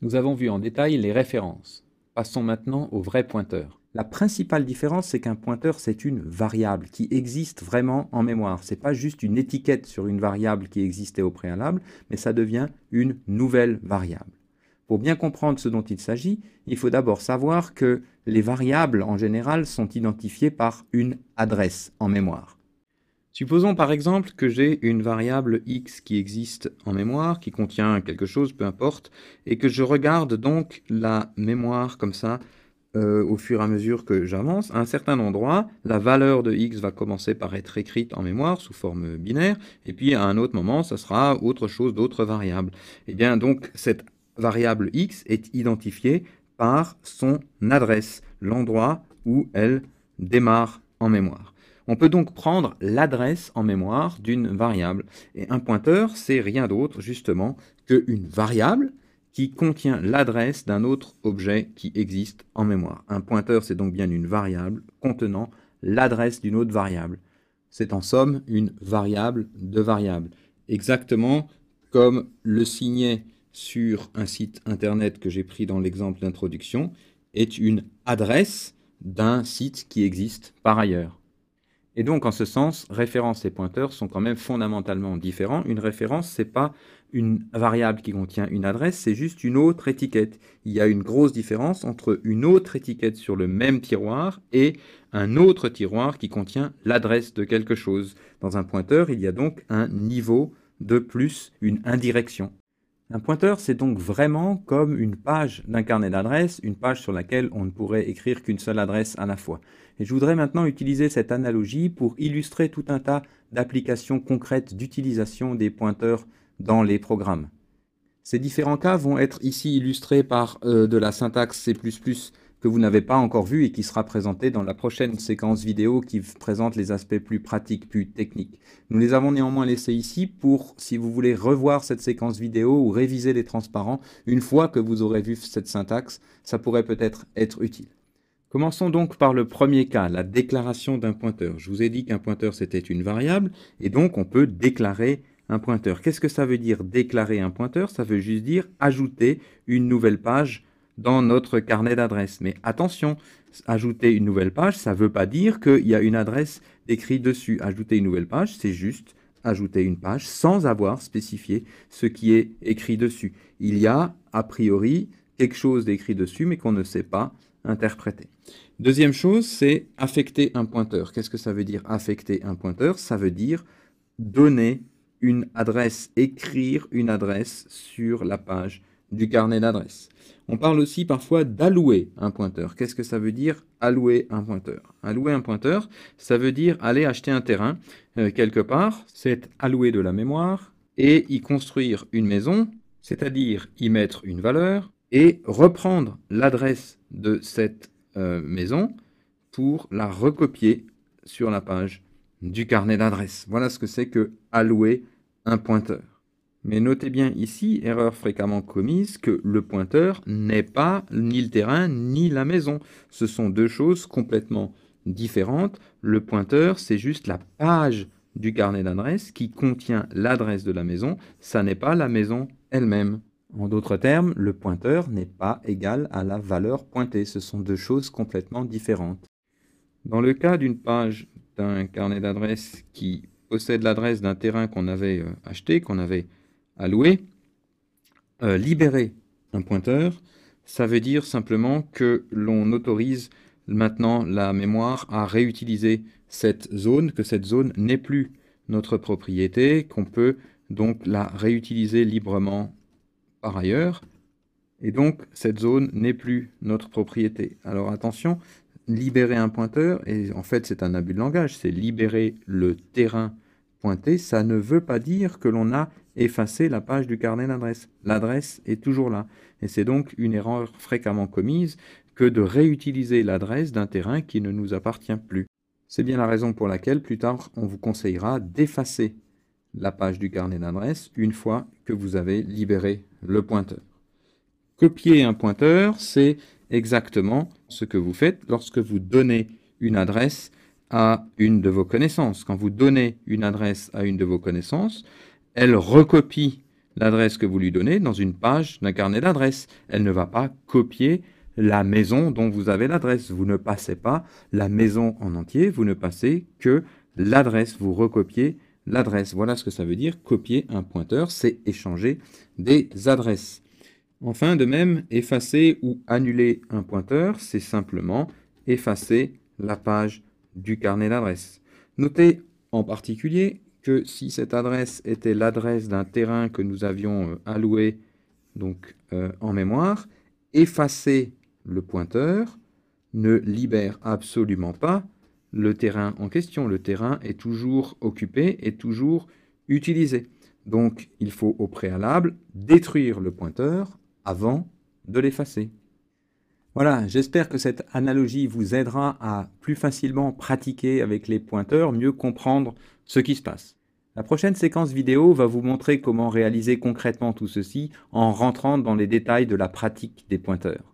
Nous avons vu en détail les références. Passons maintenant au vrai pointeur. La principale différence, c'est qu'un pointeur, c'est une variable qui existe vraiment en mémoire. Ce n'est pas juste une étiquette sur une variable qui existait au préalable, mais ça devient une nouvelle variable. Pour bien comprendre ce dont il s'agit, il faut d'abord savoir que les variables, en général, sont identifiées par une adresse en mémoire. Supposons par exemple que j'ai une variable x qui existe en mémoire, qui contient quelque chose, peu importe, et que je regarde donc la mémoire comme ça, au fur et à mesure que j'avance. À un certain endroit, la valeur de x va commencer par être écrite en mémoire sous forme binaire, et puis à un autre moment, ça sera autre chose, d'autres variables. Et bien donc, cette variable x est identifiée par son adresse, l'endroit où elle démarre en mémoire. On peut donc prendre l'adresse en mémoire d'une variable. Et un pointeur, c'est rien d'autre, justement, qu'une variable qui contient l'adresse d'un autre objet qui existe en mémoire. Un pointeur, c'est donc bien une variable contenant l'adresse d'une autre variable. C'est en somme une variable de variables. Exactement comme le signet sur un site internet que j'ai pris dans l'exemple d'introduction est une adresse d'un site qui existe par ailleurs. Et donc, en ce sens, référence et pointeur sont quand même fondamentalement différents. Une référence, ce n'est pas une variable qui contient une adresse, c'est juste une autre étiquette. Il y a une grosse différence entre une autre étiquette sur le même tiroir et un autre tiroir qui contient l'adresse de quelque chose. Dans un pointeur, il y a donc un niveau de plus, une indirection. Un pointeur, c'est donc vraiment comme une page d'un carnet d'adresses, une page sur laquelle on ne pourrait écrire qu'une seule adresse à la fois. Et je voudrais maintenant utiliser cette analogie pour illustrer tout un tas d'applications concrètes d'utilisation des pointeurs dans les programmes. Ces différents cas vont être ici illustrés par de la syntaxe C++ que vous n'avez pas encore vue et qui sera présentée dans la prochaine séquence vidéo qui présente les aspects plus pratiques, plus techniques. Nous les avons néanmoins laissés ici pour, si vous voulez revoir cette séquence vidéo ou réviser les transparents, une fois que vous aurez vu cette syntaxe, ça pourrait peut-être être utile. Commençons donc par le premier cas, la déclaration d'un pointeur. Je vous ai dit qu'un pointeur c'était une variable, et donc on peut déclarer un pointeur. Qu'est-ce que ça veut dire déclarer un pointeur? Ça veut juste dire ajouter une nouvelle page dans notre carnet d'adresses. Mais attention, ajouter une nouvelle page, ça ne veut pas dire qu'il y a une adresse écrite dessus. Ajouter une nouvelle page, c'est juste ajouter une page sans avoir spécifié ce qui est écrit dessus. Il y a, a priori, quelque chose d'écrit dessus, mais qu'on ne sait pas interpréter. Deuxième chose, c'est affecter un pointeur. Qu'est-ce que ça veut dire affecter un pointeur? Ça veut dire donner une adresse, écrire une adresse sur la page du carnet d'adresses. On parle aussi parfois d'allouer un pointeur. Qu'est-ce que ça veut dire allouer un pointeur? Allouer un pointeur, ça veut dire aller acheter un terrain quelque part, c'est allouer de la mémoire et y construire une maison, c'est-à-dire y mettre une valeur et reprendre l'adresse de cette maison pour la recopier sur la page du carnet d'adresses. Voilà ce que c'est que allouer un pointeur. Mais notez bien ici, erreur fréquemment commise, que le pointeur n'est pas ni le terrain ni la maison. Ce sont deux choses complètement différentes. Le pointeur, c'est juste la page du carnet d'adresses qui contient l'adresse de la maison. Ça n'est pas la maison elle-même. En d'autres termes, le pointeur n'est pas égal à la valeur pointée. Ce sont deux choses complètement différentes. Dans le cas d'une page d'un carnet d'adresses qui possède l'adresse d'un terrain qu'on avait acheté, qu'on avait alloué, libérer un pointeur, ça veut dire simplement que l'on autorise maintenant la mémoire à réutiliser cette zone, que cette zone n'est plus notre propriété, qu'on peut donc la réutiliser librement par ailleurs, et donc cette zone n'est plus notre propriété. Alors attention, libérer un pointeur, et en fait c'est un abus de langage, c'est libérer le terrain pointé, ça ne veut pas dire que l'on a effacé la page du carnet d'adresse. L'adresse est toujours là, et c'est donc une erreur fréquemment commise que de réutiliser l'adresse d'un terrain qui ne nous appartient plus. C'est bien la raison pour laquelle plus tard on vous conseillera d'effacer la page du carnet d'adresse une fois que vous avez libéré le pointeur. Copier un pointeur, c'est exactement ce que vous faites lorsque vous donnez une adresse à une de vos connaissances. Quand vous donnez une adresse à une de vos connaissances, elle recopie l'adresse que vous lui donnez dans une page d'un carnet d'adresses. Elle ne va pas copier la maison dont vous avez l'adresse. Vous ne passez pas la maison en entier, vous ne passez que l'adresse, vous recopiez l'adresse. Voilà ce que ça veut dire, copier un pointeur, c'est échanger des adresses. Enfin, de même, effacer ou annuler un pointeur, c'est simplement effacer la page du carnet d'adresses. Notez en particulier que si cette adresse était l'adresse d'un terrain que nous avions alloué donc, en mémoire, effacer le pointeur ne libère absolument pas le terrain en question. Le terrain est toujours occupé et toujours utilisé. Donc, il faut au préalable détruire le pointeur avant de l'effacer. Voilà, j'espère que cette analogie vous aidera à plus facilement pratiquer avec les pointeurs, mieux comprendre ce qui se passe. La prochaine séquence vidéo va vous montrer comment réaliser concrètement tout ceci en rentrant dans les détails de la pratique des pointeurs.